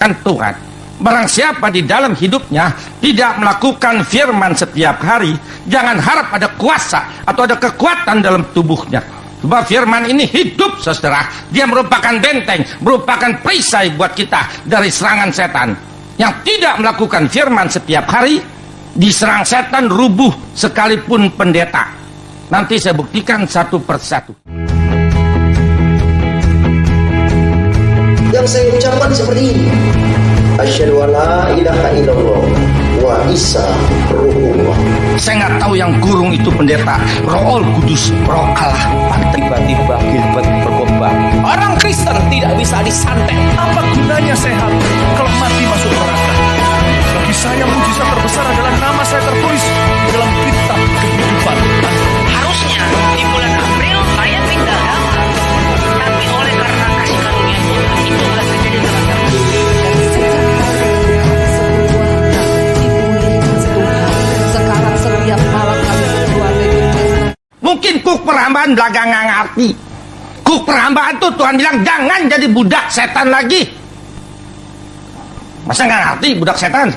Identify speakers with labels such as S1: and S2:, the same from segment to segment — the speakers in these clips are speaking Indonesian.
S1: Tuhan. Barang siapa di dalam hidupnya tidak melakukan firman setiap hari, jangan harap ada kuasa atau ada kekuatan dalam tubuhnya. Sebab firman ini hidup, saudara. Dia merupakan benteng, merupakan perisai buat kita dari serangan setan. Yang tidak melakukan firman setiap hari, diserang setan rubuh sekalipun pendeta. Nanti saya buktikan satu persatu.
S2: Yang saya ucapkan seperti ini: asyhadu an la ilaha illallah wa Isa ruhullah.
S1: Saya nggak tahu yang gurung itu pendeta, Roh Kudus, Roh Allah.
S3: Tiba-tiba Gilbert berkhotbah, orang Kristen tidak bisa disantet.
S4: Apa gunanya sehat kalau mati masuk neraka? Bagi saya mujizat terbesar adalah nama saya tertulis dalam kitab kehidupan.
S5: Harusnya di bulan April saya pindah agama, tapi oleh karena kasih karunia Tuhan itu nggak terjadi dalam agama.
S6: Sekarang setiap malam kami keluar dari
S1: Mungkin kuk perhambaan belagang nggak ngerti. Kuk perhambaan tuh Tuhan bilang jangan jadi budak setan lagi. Masa nggak ngerti budak setan?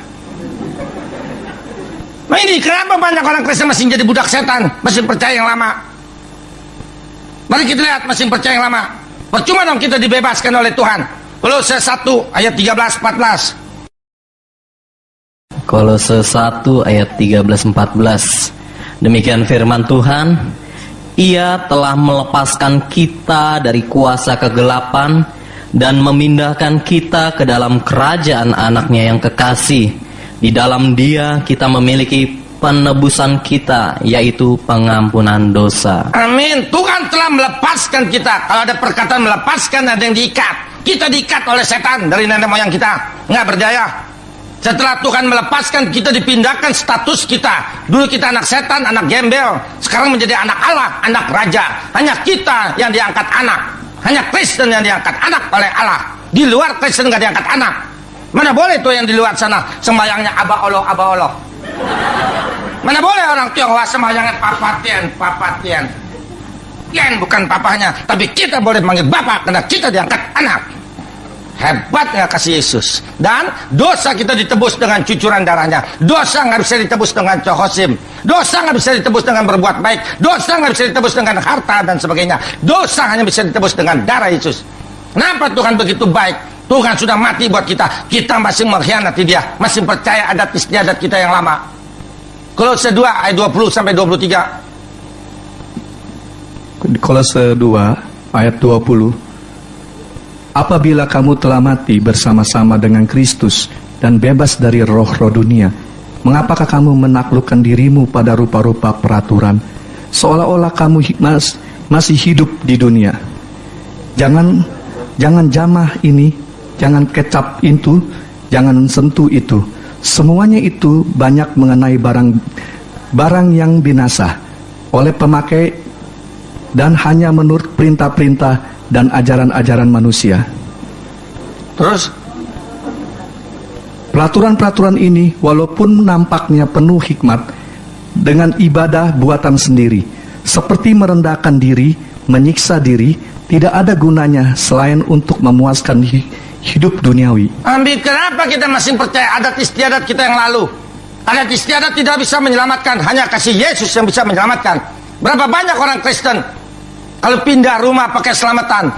S1: Nah ini kenapa banyak orang Kristen masih jadi budak setan, masih percaya yang lama? Mari kita lihat masih percaya yang lama. Percuma dong kita dibebaskan oleh Tuhan. Kolose 1 ayat 13-14.
S7: Kolose 1 ayat 13-14. Demikian firman Tuhan, Ia telah melepaskan kita dari kuasa kegelapan dan memindahkan kita ke dalam kerajaan anaknya yang kekasih. Di dalam Dia kita memiliki penebusan kita, yaitu pengampunan dosa.
S1: Amin. Tuhan telah melepaskan kita. Kalau ada perkataan melepaskan, ada yang diikat. Kita diikat oleh setan dari nenek moyang kita, nggak berdaya. Setelah Tuhan melepaskan, kita dipindahkan status kita. Dulu kita anak setan, anak gembel. Sekarang menjadi anak Allah, anak raja. Hanya kita yang diangkat anak. Hanya Kristen yang diangkat anak oleh Allah. Di luar Kristen nggak diangkat anak. Mana boleh tuh yang di luar sana sembahyangnya Abah Allah, Abah Allah. Mana boleh orang Tionghoa sembahyangnya Papatian. Tian bukan papahnya, tapi kita boleh manggil Bapak karena kita diangkat anak. Hebatnya kasih Yesus. Dan dosa kita ditebus dengan cucuran darahnya. Dosa nggak bisa ditebus dengan cohosim. Dosa nggak bisa ditebus dengan berbuat baik. Dosa nggak bisa ditebus dengan harta dan sebagainya. Dosa hanya bisa ditebus dengan darah Yesus. Kenapa Tuhan begitu baik? Tuhan sudah mati buat kita. Kita masih mengkhianati Dia, masih percaya adat istiadat kita yang lama. Kolose 2 ayat 20-20.
S4: Kolose 2 ayat 20. Apabila kamu telah mati bersama-sama dengan Kristus dan bebas dari roh-roh dunia, mengapakah kamu menaklukkan dirimu pada rupa-rupa peraturan, seolah-olah kamu masih hidup di dunia? Jangan jamah ini, jangan kecap itu, jangan sentuh itu. Semuanya itu banyak mengenai barang yang binasa oleh pemakai dan hanya menurut perintah-perintah dan ajaran-ajaran manusia.
S1: Terus
S4: peraturan-peraturan ini walaupun nampaknya penuh hikmat, dengan ibadah buatan sendiri, seperti merendahkan diri, menyiksa diri, tidak ada gunanya selain untuk memuaskan hidup duniawi.
S1: Ambil, kenapa kita masih percaya adat istiadat kita yang lalu? Adat istiadat tidak bisa menyelamatkan, hanya kasih Yesus yang bisa menyelamatkan. Berapa banyak orang Kristen kalau pindah rumah pakai selamatan?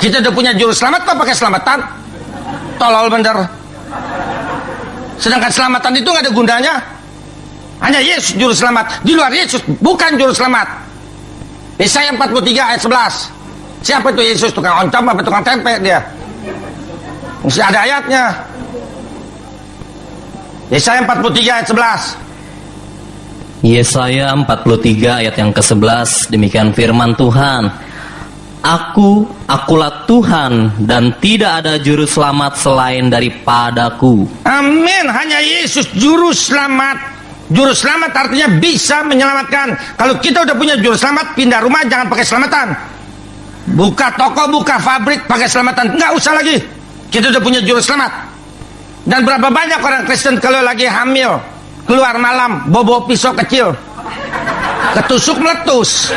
S1: Kita udah punya juru selamat kok pakai selamatan? Tolol bener. Sedangkan selamatan itu nggak ada gunanya. Hanya Yesus juru selamat. Di luar Yesus bukan juru selamat. Yesaya 43 ayat 11. Siapa itu Yesus? Tukang oncom apa tukang tempe dia? Mesti ada ayatnya. Yesaya 43 ayat 11.
S7: Yesaya 43 ayat yang ke-11. Demikian firman Tuhan, Akulah Tuhan dan tidak ada juru selamat selain daripadaku.
S1: Amin. Hanya Yesus juru selamat. Juru selamat artinya bisa menyelamatkan. Kalau kita udah punya juru selamat, pindah rumah jangan pakai selamatan. Buka toko, buka pabrik pakai selamatan, nggak usah lagi. Kita udah punya juru selamat. Dan berapa banyak orang Kristen kalau lagi hamil, keluar malam, bawa pisau kecil, ketusuk meletus.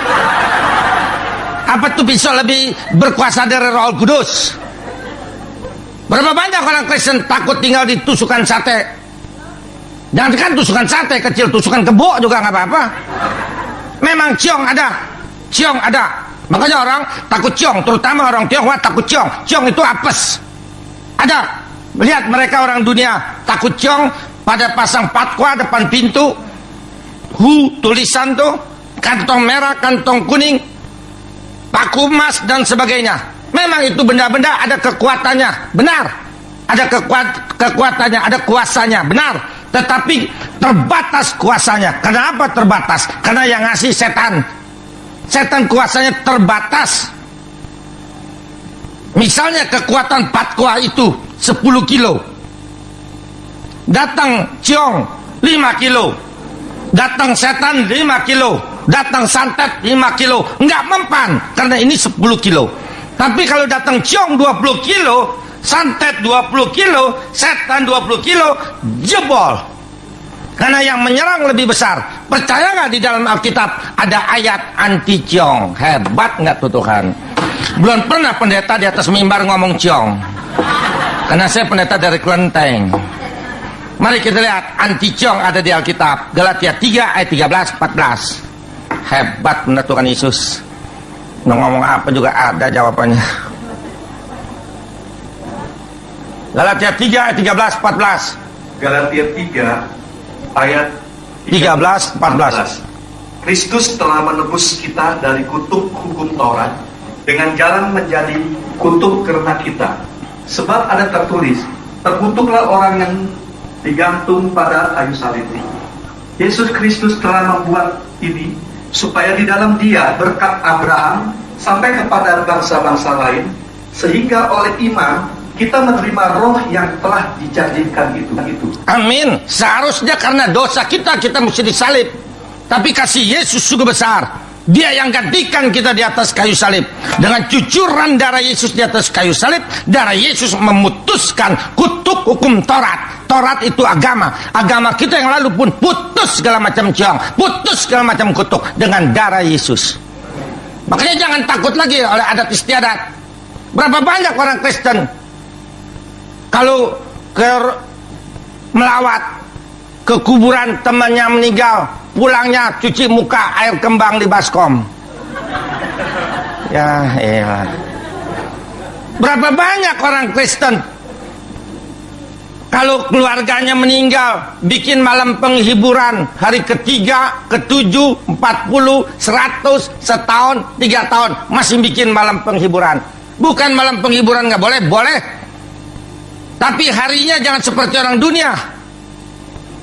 S1: Apa tuh pisau lebih berkuasa dari Roh Kudus? Berapa banyak orang Kristen takut tinggal di tusukan sate? Jangan kan tusukan sate kecil, tusukan kebo juga nggak apa-apa. Memang ciong ada. Makanya orang takut ciong, terutama orang Tionghoa takut ciong. Ciong itu apes. Ada. Lihat mereka orang dunia takut ciong, pada pasang patwa depan pintu. Tulisan tuh, kantong merah, kantong kuning, paku emas dan sebagainya. Memang itu benda-benda ada kekuatannya, benar. Ada kekuatannya, ada kuasanya, benar. Tetapi terbatas kuasanya. Kenapa terbatas? Karena yang ngasih setan. Setan kuasanya terbatas. Misalnya kekuatan patwa itu 10 kilo. Datang ciong 5 kilo. Datang setan 5 kilo. Datang santet 5 kilo. Enggak mempan karena ini 10 kilo. Tapi kalau datang ciong 20 kilo, santet 20 kilo, setan 20 kilo, jebol. Karena yang menyerang lebih besar. Percaya nggak di dalam Alkitab ada ayat anti ciong? Hebat nggak tuh Tuhan? Belum pernah pendeta di atas mimbar ngomong ciong. Karena saya pendeta dari Kelenteng. Mari kita lihat anti ciong ada di Alkitab. Galatia 3 ayat 13-14. Hebat benar Tuhan Yesus. Ngomong apa juga ada jawabannya. Galatia 3 ayat 13-14.
S8: Galatia 3 ayat
S1: 13-14.
S8: Kristus telah menebus kita dari kutuk hukum Taurat dengan jalan menjadi kutuk karena kita. Sebab ada tertulis, terkutuklah orang yang digantung pada kayu salib. Yesus Kristus telah membuat ini supaya di dalam Dia berkat Abraham sampai kepada bangsa-bangsa lain, sehingga oleh iman kita menerima roh yang telah dijanjikan itu.
S1: Amin. Seharusnya karena dosa kita mesti disalib. Tapi kasih Yesus sungguh besar. Dia yang gantikan kita di atas kayu salib. Dengan cucuran darah Yesus di atas kayu salib, darah Yesus memutuskan kutuk hukum Taurat. Taurat itu agama. Agama kita yang lalu pun putus segala macam ciong, putus segala macam kutuk dengan darah Yesus. Makanya jangan takut lagi oleh adat istiadat. Berapa banyak orang Kristen kalau melawat ke kuburan temannya meninggal, pulangnya cuci muka air kembang di baskom. Ya elah. Berapa banyak orang Kristen kalau keluarganya meninggal bikin malam penghiburan hari ketiga, ketujuh, 40, 100, setahun, 3 tahun masih bikin malam penghiburan. Bukan malam penghiburan nggak boleh, boleh. Tapi harinya jangan seperti orang dunia.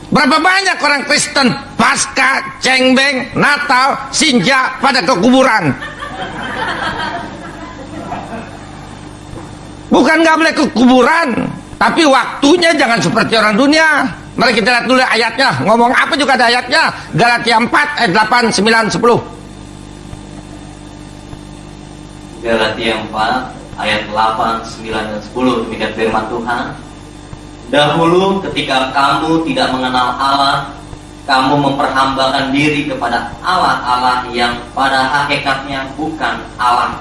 S1: Berapa banyak orang Kristen pasca, cengbeng, Natal, Sinja pada ke kuburan. Bukan nggak boleh ke kuburan, tapi waktunya jangan seperti orang dunia. Mari kita lihat dulu ayatnya. Ngomong apa juga ada ayatnya. Galatia 4 ayat 8, 9, 10.
S7: Galatia 4 ayat 8, 9, dan 10. Demikian firman Tuhan. Dahulu ketika kamu tidak mengenal Allah, kamu memperhambakan diri kepada Allah-Allah yang pada hakikatnya bukan Allah.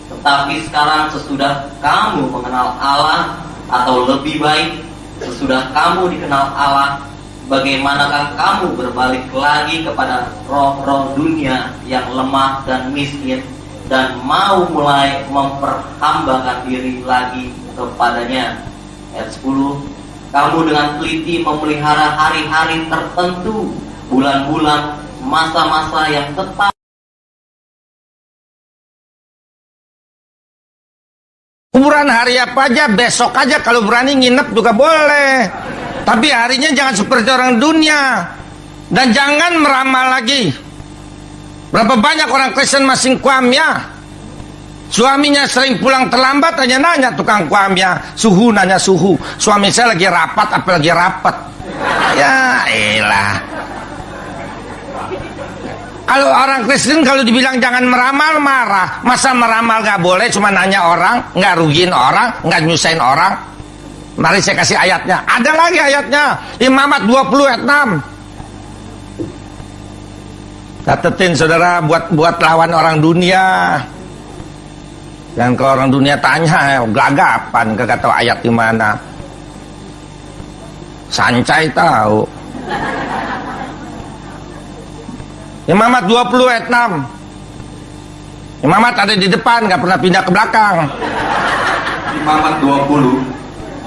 S7: Tetapi sekarang sesudah kamu mengenal Allah, atau lebih baik, sesudah kamu dikenal Allah, bagaimanakah kamu berbalik lagi kepada roh-roh dunia yang lemah dan miskin, dan mau mulai memperhambakan diri lagi kepadanya. Ayat 10. Kamu dengan teliti memelihara hari-hari tertentu, bulan-bulan, masa-masa yang tetap.
S1: Kuburan hari apa aja, besok aja kalau berani nginep juga boleh. Tapi harinya jangan seperti orang dunia. Dan jangan meramal lagi. Berapa banyak orang Kristen masing kuamnya. Suaminya sering pulang terlambat, hanya nanya tukang kuamnya, suhu, nanya suhu. Suami saya lagi rapat, apalagi rapat. Ya elah. Kalau orang Kristen kalau dibilang jangan meramal, marah. Masa meramal gak boleh, cuma nanya orang, gak rugiin orang, gak nyusahin orang. Mari saya kasih ayatnya. Ada lagi ayatnya, Imamat 20 ayat 6. Catetin saudara, buat lawan orang dunia. Dan kalau orang dunia tanya, gelagapan, kagak tahu ayat di mana. Sancai tahu. Imamat 20 ayat 6. Imamat ada di depan, nggak pernah pindah ke belakang.
S8: Imamat 20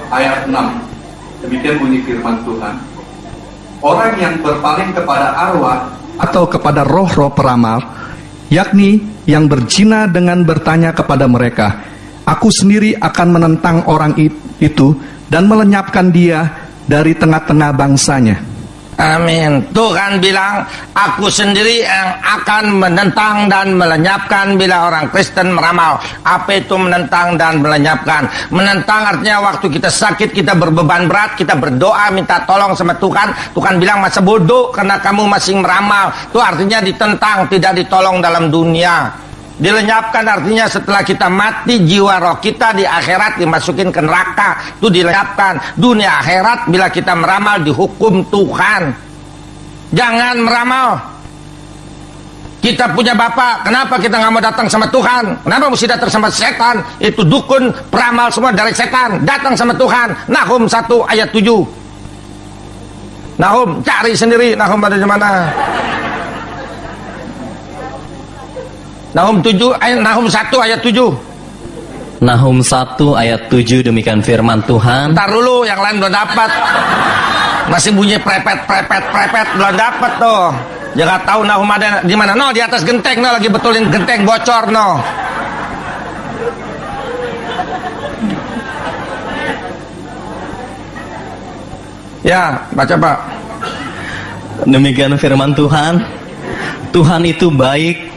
S8: ayat 6. Demikian bunyi firman Tuhan. Orang yang berpaling kepada arwah
S4: atau kepada roh-roh peramal, yakni yang berzina dengan bertanya kepada mereka, aku sendiri akan menentang orang itu dan melenyapkan dia dari tengah-tengah bangsanya.
S1: Amin. Tuhan bilang, aku sendiri yang akan menentang dan melenyapkan bila orang Kristen meramal. Apa itu menentang dan melenyapkan? Menentang artinya waktu kita sakit, kita berbeban berat, kita berdoa minta tolong sama Tuhan. Tuhan bilang, masa bodoh karena kamu masih meramal. Itu artinya ditentang, tidak ditolong dalam dunia. Dilenyapkan artinya setelah kita mati, jiwa roh kita di akhirat dimasukin ke neraka. Itu dilenyapkan. Dunia akhirat bila kita meramal dihukum Tuhan. Jangan meramal. Kita punya Bapak, kenapa kita nggak mau datang sama Tuhan? Kenapa mesti datang sama setan? Itu dukun, peramal semua dari setan. Datang sama Tuhan. Nahum 1 ayat 7. Nahum, cari sendiri Nahum ada di mana. Nahum 1 ayat 7.
S7: Nahum 1 ayat 7 demikian firman Tuhan.
S1: Ntar dulu yang lain belum dapat. Masih bunyi prepet belum dapat tuh. Jangan tahu Nahum ada di mana. No, di atas genteng no, lagi betulin genteng bocor no. Ya, baca Pak.
S7: Demikian firman Tuhan. Tuhan itu baik.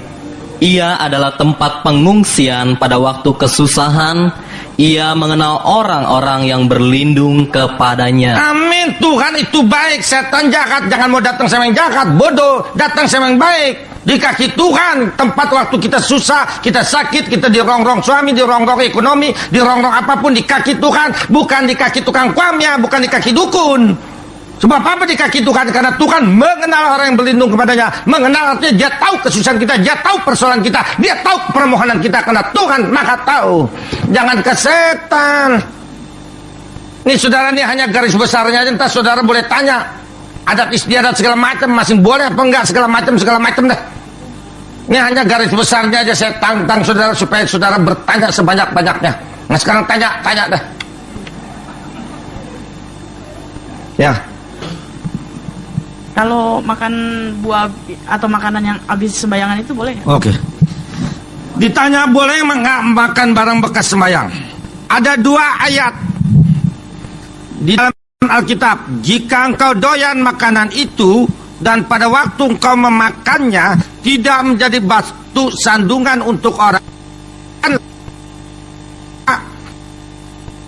S7: Ia adalah tempat pengungsian pada waktu kesusahan. Ia mengenal orang-orang yang berlindung kepadanya.
S1: Amin. Tuhan itu baik. Setan jahat, jangan mau datang sama yang jahat. Bodoh, datang sama yang baik. Di kaki Tuhan, tempat waktu kita susah, kita sakit, kita dirongrong suami, dirongrong ekonomi, dirongrong apapun, di kaki Tuhan. Bukan di kaki tukang kuamnya, bukan di kaki dukun. Sebab apa di kaki Tuhan? Karena Tuhan mengenal orang yang berlindung kepadanya. Mengenal artinya dia tahu kesusahan kita, dia tahu persoalan kita, dia tahu permohonan kita. Karena Tuhan maha tahu. Jangan ke setan. Ini saudara, ini hanya garis besarnya aja. Entah saudara boleh tanya adat istiadat segala macam, masih boleh apa enggak segala macam dah. Ini hanya garis besarnya aja. Saya tantang saudara supaya saudara bertanya sebanyak-banyaknya. Nah sekarang tanya dah. Ya.
S9: Kalau makan buah atau makanan yang habis sembayangan itu boleh?
S1: Oke. Ditanya boleh nggak makan barang bekas sembayang? Ada 2 ayat di dalam Alkitab. Jika engkau doyan makanan itu dan pada waktu engkau memakannya tidak menjadi batu sandungan untuk orang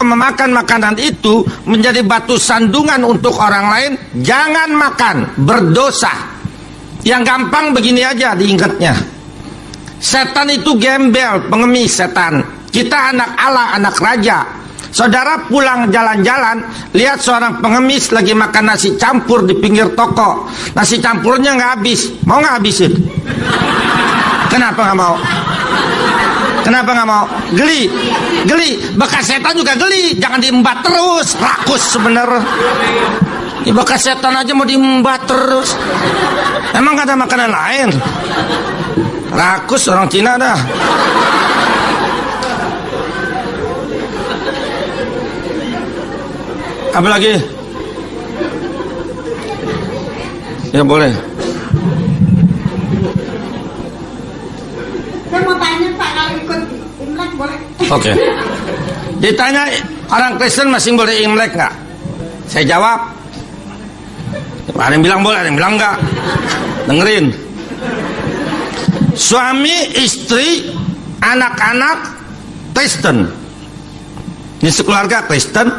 S1: memakan makanan itu menjadi batu sandungan untuk orang lain, jangan makan, berdosa. Yang gampang begini aja diingatnya. Setan itu gembel, pengemis setan. Kita anak Allah, anak raja. Saudara pulang jalan-jalan, lihat seorang pengemis lagi makan nasi campur di pinggir toko. Nasi campurnya nggak habis, mau nggak habisin? Kenapa nggak mau? Kenapa nggak mau? Geli. Bekas setan juga geli. Jangan diembat terus. Rakus sebenarnya. Di bekas setan aja mau diembat terus. Emang gak ada makanan lain? Rakus orang Cina dah. Apa lagi? Ya boleh.
S10: Saya mau tanya Pak, kalau ikut Imlek boleh?
S1: Oke. Ditanya orang Kristen masih boleh Imlek nggak? Saya jawab. Ada yang bilang boleh, ada yang bilang nggak. Dengerin. Suami, istri, anak-anak Kristen. Ini sekeluarga Kristen.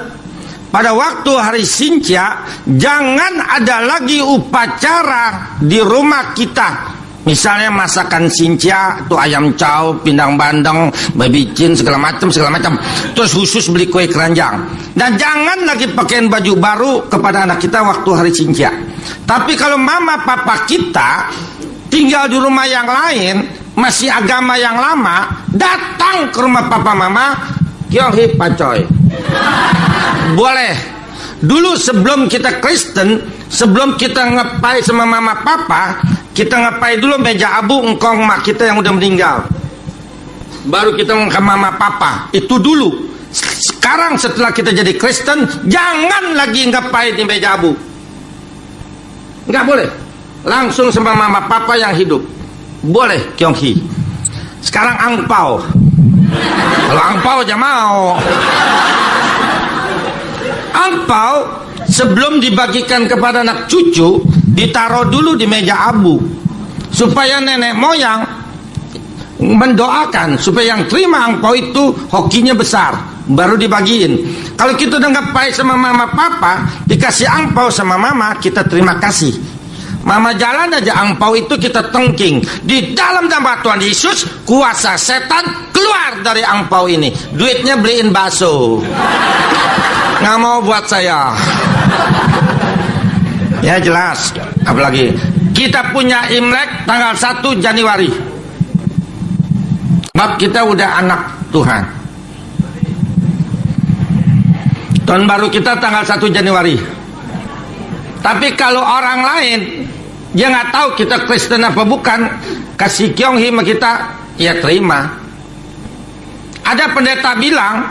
S1: Pada waktu hari Sinca, jangan ada lagi upacara di rumah kita. Misalnya masakan Sinca itu ayam chow, pindang bandeng, baby chin segala macam. Terus khusus beli kue keranjang. Dan jangan lagi pakaian baju baru kepada anak kita waktu hari Sinca. Tapi kalau mama papa kita tinggal di rumah yang lain, masih agama yang lama, datang ke rumah papa mama, Kyonghi Pacoy. Boleh. Dulu sebelum kita Kristen, sebelum kita ngepai sama mama papa, kita ngepai dulu meja abu engkong mak kita yang udah meninggal. Baru kita ke mama papa. Itu dulu. Sekarang setelah kita jadi Kristen, jangan lagi ngepai di meja abu. Nggak boleh. Langsung sama mama papa yang hidup. Boleh, Kyonghi. Sekarang angpau. Kalau angpau aja mau. Angpau sebelum dibagikan kepada anak cucu, ditaruh dulu di meja abu supaya nenek moyang mendoakan supaya yang terima angpau itu hokinya besar, baru dibagiin. Kalau kita udah ngepai sama mama papa, dikasih angpau sama mama, kita terima kasih. Mama jalan aja angpau itu kita tengking. Di dalam nama Tuhan Yesus, kuasa setan keluar dari angpau ini. Duitnya beliin bakso. Nggak mau buat saya. Ya jelas. Apalagi kita punya Imlek tanggal 1 Januari. Sebab kita udah anak Tuhan. Tahun baru kita tanggal 1 Januari. Tapi kalau orang lain dia nggak tahu kita Kristen apa bukan, kasih Kyonghi sama kita, ya terima. Ada pendeta bilang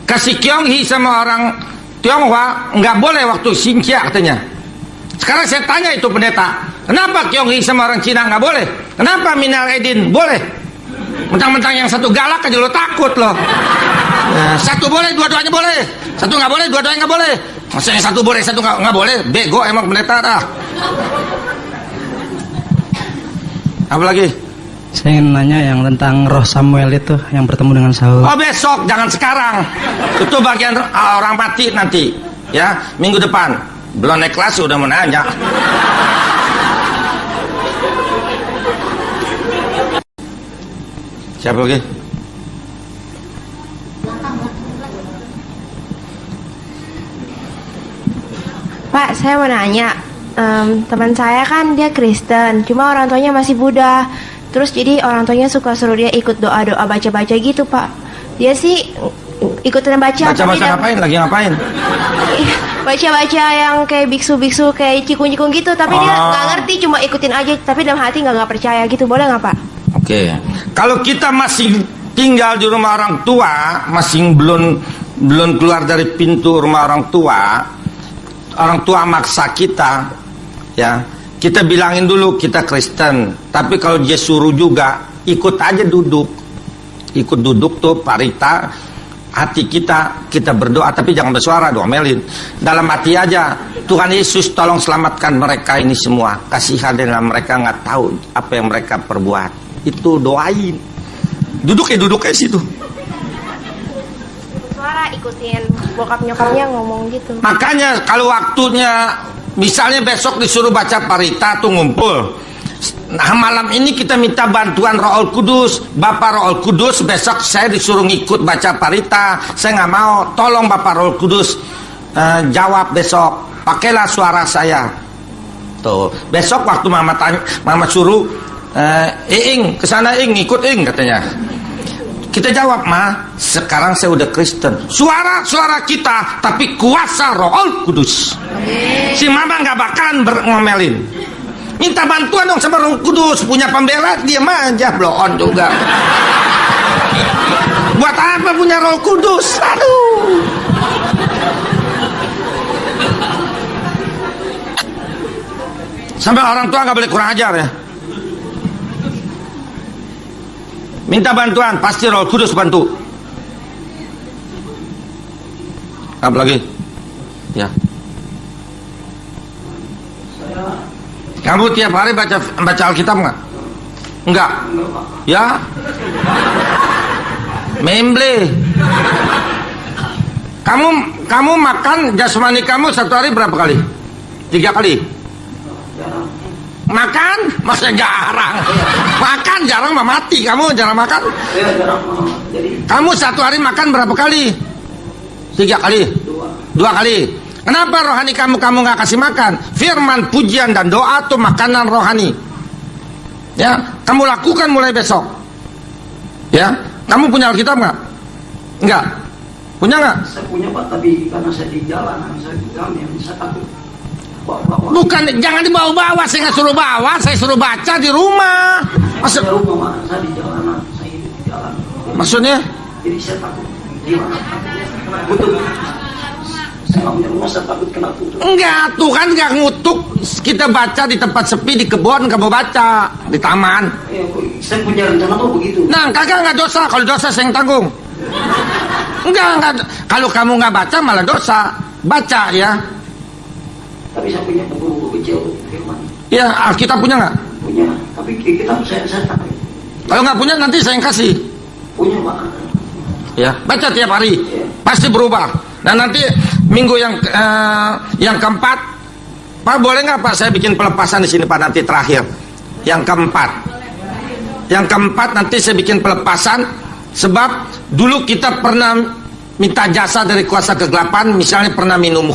S1: kasih Kyonghi sama orang Tionghoa nggak boleh waktu Xinjia katanya. Sekarang saya tanya itu pendeta, kenapa Kyonghi sama orang Cina nggak boleh? Kenapa Minal Aidin boleh? Mentang-mentang yang satu galak aja lo takut lo. Nah, satu boleh, dua-duanya boleh. Satu nggak boleh, dua-duanya nggak boleh. Maksudnya satu boleh, satu nggak boleh. Bego emang pendeta dah. Apa lagi?
S11: Saya ingin nanya yang tentang roh Samuel itu yang bertemu dengan Saul.
S1: Oh besok, jangan sekarang. Itu bagian orang mati nanti. Ya, minggu depan. Belum naik kelas udah mau nanya. Siapa lagi?
S12: Pak, saya mau nanya. Teman saya kan dia Kristen, cuma orang tuanya masih Buddha. Terus jadi orang tuanya suka suruh dia ikut doa-doa baca-baca gitu, Pak. Dia sih ikutan baca.
S1: Baca-baca ngapain? Lagi ngapain?
S12: Baca-baca yang kayak biksu-biksu kayak cikung-cikung gitu. Tapi dia nggak ngerti, cuma ikutin aja. Tapi dalam hati nggak percaya gitu. Boleh nggak, Pak?
S1: Oke. Kalau kita masih tinggal di rumah orang tua, masih belum keluar dari pintu rumah orang tua maksa kita, ya. Kita bilangin dulu kita Kristen, tapi kalau dia suruh juga ikut aja duduk. Ikut duduk tuh parita, hati kita berdoa tapi jangan bersuara, domelin. Dalam hati aja, Tuhan Yesus tolong selamatkan mereka ini semua. Kasihan dengan mereka nggak tahu apa yang mereka perbuat. Itu doain. Duduk kayak situ.
S12: Suara ikutin bokap nyokapnya ngomong gitu.
S1: Makanya kalau waktunya misalnya besok disuruh baca parita tuh ngumpul. Nah, malam ini kita minta bantuan Roh Kudus. Bapak Roh Kudus, besok saya disuruh ngikut baca parita. Saya nggak mau. Tolong Bapak Roh Kudus jawab besok. Pakailah suara saya. Tuh, besok waktu mama suruh Ing kesana Ing, ikut Ing katanya. Kita jawab, Ma, sekarang saya udah Kristen. Suara kita, tapi kuasa Roh Kudus. Si mama nggak bakalan ngomelin. Minta bantuan dong sama Roh Kudus. Punya pembela, diam aja, blow on juga. Buat apa punya Roh Kudus? Aduh. Sampai orang tua nggak boleh kurang ajar ya. Minta bantuan, pasti Roh Kudus bantu. Apa lagi? Ya. Kamu tiap hari baca Alkitab nggak? Enggak. Ya. Memble. Kamu makan jasmani kamu satu hari berapa kali? 3 kali. Makan? Masa jarang. Makan jarang mah mati. Kamu jarang makan? Kamu satu hari makan berapa kali? 3 kali? 2 kali. Kenapa rohani kamu nggak kasih makan? Firman, pujian, dan doa itu makanan rohani. Ya, kamu lakukan mulai besok. Ya, Kamu punya Alkitab nggak? Enggak. Punya nggak?
S11: Saya punya Pak, tapi karena saya di jalanan, saya di kami, saya takut.
S1: Bukan, jangan dibawa-bawa. Saya nggak suruh bawa, saya suruh baca di rumah.
S11: Saya rumah, saya di jalanan, saya hidup di jalan.
S1: Maksudnya?
S11: Jadi saya takut. Gimana? Betul. Saya nggak punya rumah, saya takut kena tutup.
S1: Enggak, Tuhan nggak ngutuk. Kita baca di tempat sepi, di kebun, kamu baca di taman.
S11: Saya punya rencana tuh begitu.
S1: Nah, kakak nggak dosa. Kalau dosa saya yang tanggung. Enggak. Kalau kamu nggak baca malah dosa. Baca ya.
S11: Tapi saya punya buku-buku kecil firman.
S1: Ya, Alkitab punya nggak?
S11: Punya, tapi kita saya takut.
S1: Kalau nggak punya nanti saya yang kasih.
S11: Punya Pak.
S1: Ya, baca tiap hari. Pasti berubah. Dan nanti minggu yang keempat, Pak boleh nggak Pak saya bikin pelepasan di sini Pak nanti terakhir. Yang keempat nanti saya bikin pelepasan sebab dulu kita pernah minta jasa dari kuasa kegelapan, misalnya pernah minum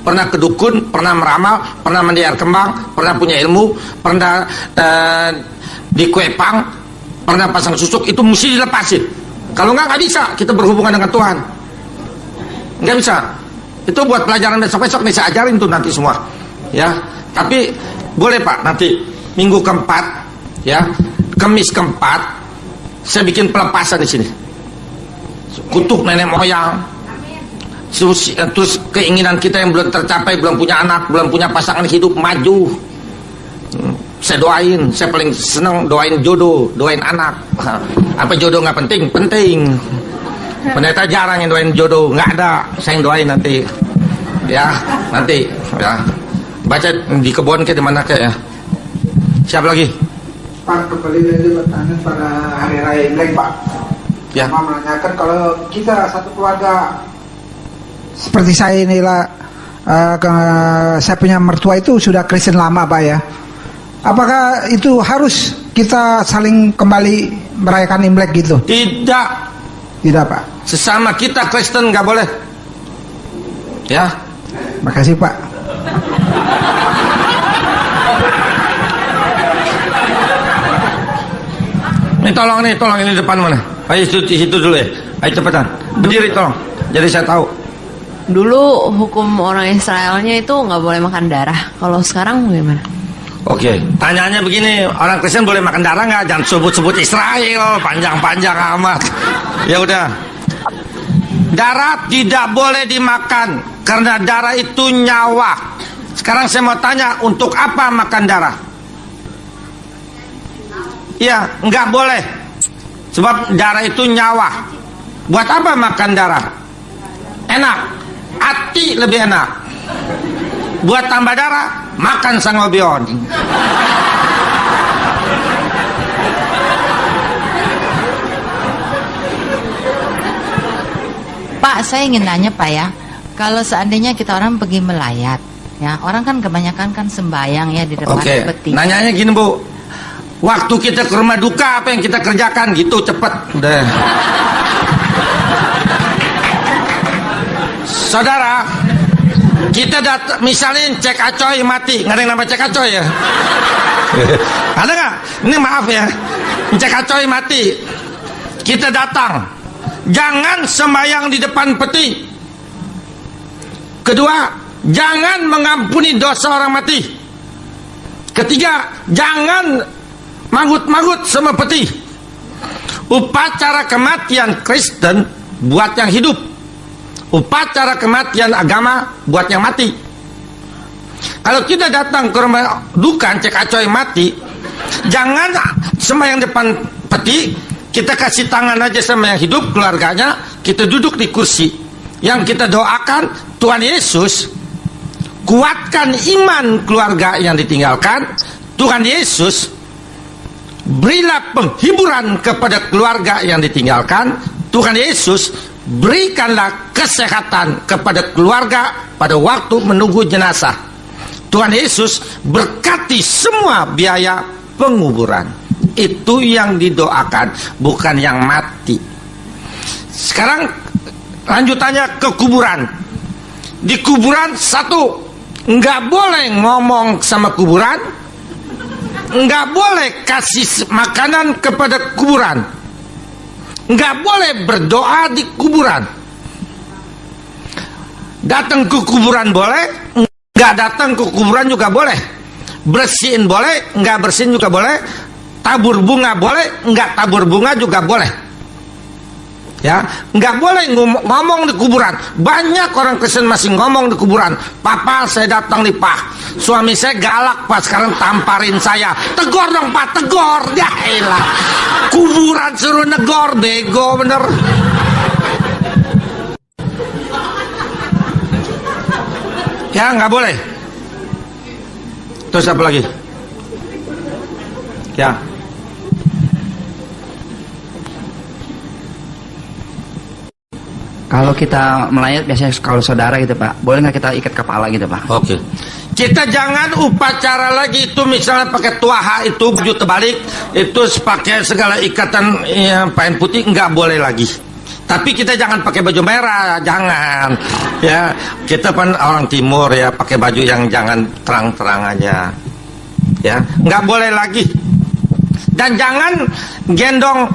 S1: pernah kedukun, pernah meramal, pernah mendiar kembang, pernah punya ilmu, pernah dikuepang, pernah pasang susuk, itu mesti dilepasin. Kalau nggak bisa kita berhubungan dengan Tuhan. Nggak bisa. Itu buat pelajaran besok-besok nih saya ajarin tuh nanti semua. Ya, tapi boleh Pak nanti minggu keempat, ya, Kamis keempat, saya bikin pelepasan di sini. Kutuk nenek moyang. Terus keinginan kita yang belum tercapai, belum punya anak, belum punya pasangan hidup maju. Saya doain, saya paling senang doain jodoh, doain anak. Apa jodoh nggak penting? Penting. Pendeta jarang yang doain jodoh, nggak ada. Saya yang doain nanti. Ya, nanti. Ya, baca di kebun ke di mana ke ya. Siapa lagi?
S13: Pak, kembali dari pertanyaan pada hari raya Imlek Pak.
S1: Ya.
S13: Mau menanyakan kalau kita satu keluarga seperti saya inilah, saya punya mertua itu sudah Kristen lama Pak ya. Apakah itu harus kita saling kembali merayakan Imlek gitu?
S1: Tidak.
S13: Tidak Pak.
S1: Sesama kita Kristen nggak boleh. Ya.
S13: Makasih Pak.
S1: Tolong ini depan mana? Ayo situ dulu ya. Ayo cepetan. Berdiri tolong. Jadi saya tahu.
S14: Dulu hukum orang Israelnya itu nggak boleh makan darah. Kalau sekarang bagaimana?
S1: Oke, tanyaannya begini, orang Kristen boleh makan darah nggak? Jangan sebut-sebut Israel, panjang-panjang amat. Ya udah. Darah tidak boleh dimakan karena darah itu nyawa. Sekarang saya mau tanya, untuk apa makan darah? Ya, nggak boleh. Sebab darah itu nyawa. Buat apa makan darah? Enak. Hati lebih enak. Buat tambah darah, makan sangobion.
S15: Pak, saya ingin nanya Pak ya, kalau seandainya kita orang pergi melayat, ya orang kan kebanyakan kan sembayang ya di depan peti.
S1: Nanyanya gini Bu, waktu kita ke rumah duka apa yang kita kerjakan gitu cepet udah. Saudara, kita misalnya Cek Acoy mati, nggak ada yang nama Cek Acoy ya? Ada nggak? Ini maaf ya, Cek Acoy mati, kita datang, jangan sembahyang di depan peti. Kedua, jangan mengampuni dosa orang mati. Ketiga, jangan manggut-manggut sama peti. Upacara kematian Kristen buat yang hidup. Upacara kematian agama buat yang mati. Kalau kita datang ke rumah duka Cek Acoy mati, jangan sembahyang depan peti, kita kasih tangan aja sama yang hidup keluarganya, kita duduk di kursi. Yang kita doakan, Tuhan Yesus kuatkan iman keluarga yang ditinggalkan. Tuhan Yesus berilah penghiburan kepada keluarga yang ditinggalkan. Tuhan Yesus berikanlah kesehatan kepada keluarga pada waktu menunggu jenazah. Tuhan Yesus berkati semua biaya penguburan. Itu yang didoakan, bukan yang mati. Sekarang lanjutannya ke kuburan. Di kuburan satu, nggak boleh ngomong sama kuburan, nggak boleh kasih makanan kepada kuburan. nggak boleh berdoa di kuburan. Datang ke kuburan boleh, nggak datang ke kuburan juga boleh. Bersihin boleh, nggak bersihin juga boleh. Tabur bunga boleh, nggak tabur bunga juga boleh. Ya, nggak boleh ngomong di kuburan. Banyak orang Kristen masih ngomong di kuburan. Papa, saya datang nih Pak, suami saya galak Pak, sekarang tamparin saya. Tegur dong Pak, tegur. Ya elah, kuburan suruh negor, bego bener. Ya nggak boleh. Terus apa lagi? Ya.
S16: Kalau kita melayat biasanya kalau saudara gitu Pak, boleh nggak kita ikat kepala gitu Pak?
S1: Oke. Kita jangan upacara lagi itu, misalnya pakai tuaha itu, baju terbalik, itu pakai segala ikatan kain putih, nggak boleh lagi. Tapi kita jangan pakai baju merah, jangan. Ya, kita kan orang timur ya, pakai baju yang jangan terang-terang aja. Ya, nggak boleh lagi. Dan jangan gendong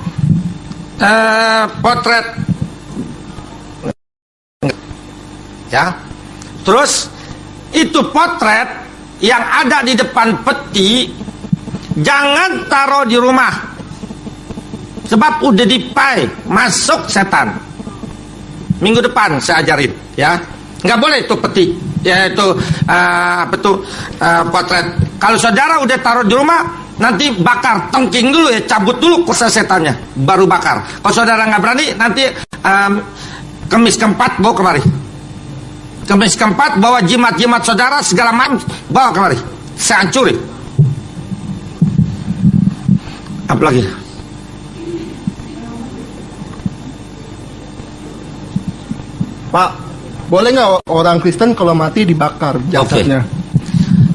S1: potret. Ya. Terus itu potret yang ada di depan peti jangan taruh di rumah, sebab udah dipai masuk setan. Minggu depan saya ajarin ya, nggak boleh itu peti ya, itu potret. Kalau saudara udah taruh di rumah, nanti bakar, tengking dulu ya, cabut dulu kursa setannya baru bakar. Kalau saudara nggak berani, nanti Kemis keempat bawa kemari. Kemis keempat bawa jimat-jimat saudara segala macam, bawa kemari, saya hancurin. Apa lagi?
S17: Pak, boleh nggak orang Kristen kalau mati dibakar jasadnya?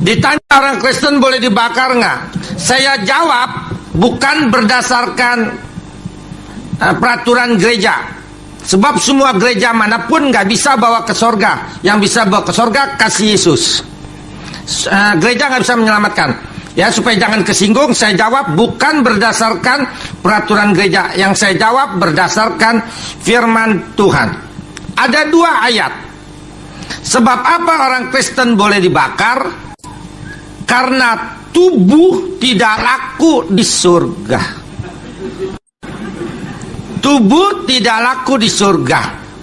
S1: Ditanya orang Kristen boleh dibakar nggak? Saya jawab bukan berdasarkan peraturan gereja. Sebab semua gereja manapun nggak bisa bawa ke sorga. Yang bisa bawa ke sorga kasih Yesus. Gereja nggak bisa menyelamatkan. Ya, supaya jangan kesinggung, saya jawab bukan berdasarkan peraturan gereja. Yang saya jawab berdasarkan firman Tuhan. Ada 2 ayat. Sebab apa orang Kristen boleh dibakar? Karena tubuh tidak laku di surga. Tubuh tidak laku di surga.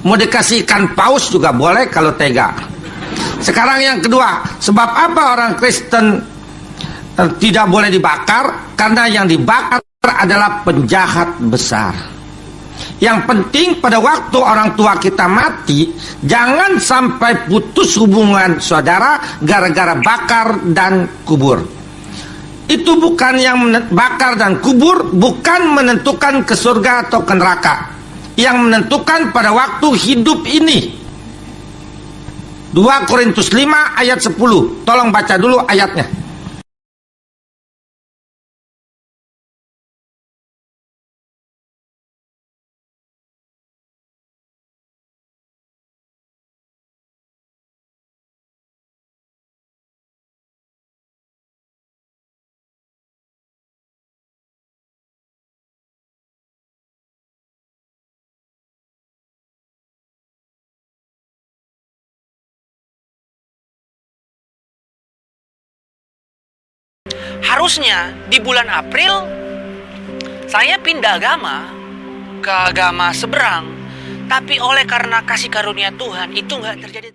S1: Mau dikasih ikan paus juga boleh kalau tega. Sekarang yang kedua, sebab apa orang Kristen tidak boleh dibakar? Karena yang dibakar adalah penjahat besar. Yang penting pada waktu orang tua kita mati, jangan sampai putus hubungan saudara gara-gara bakar dan kubur. Itu bukan yang bakar dan kubur, bukan menentukan ke surga atau ke neraka. Yang menentukan pada waktu hidup ini. 2 Korintus 5 ayat 10. Tolong baca dulu ayatnya.
S5: Harusnya di bulan April saya pindah agama ke agama seberang, tapi oleh karena kasih karunia Tuhan itu nggak terjadi.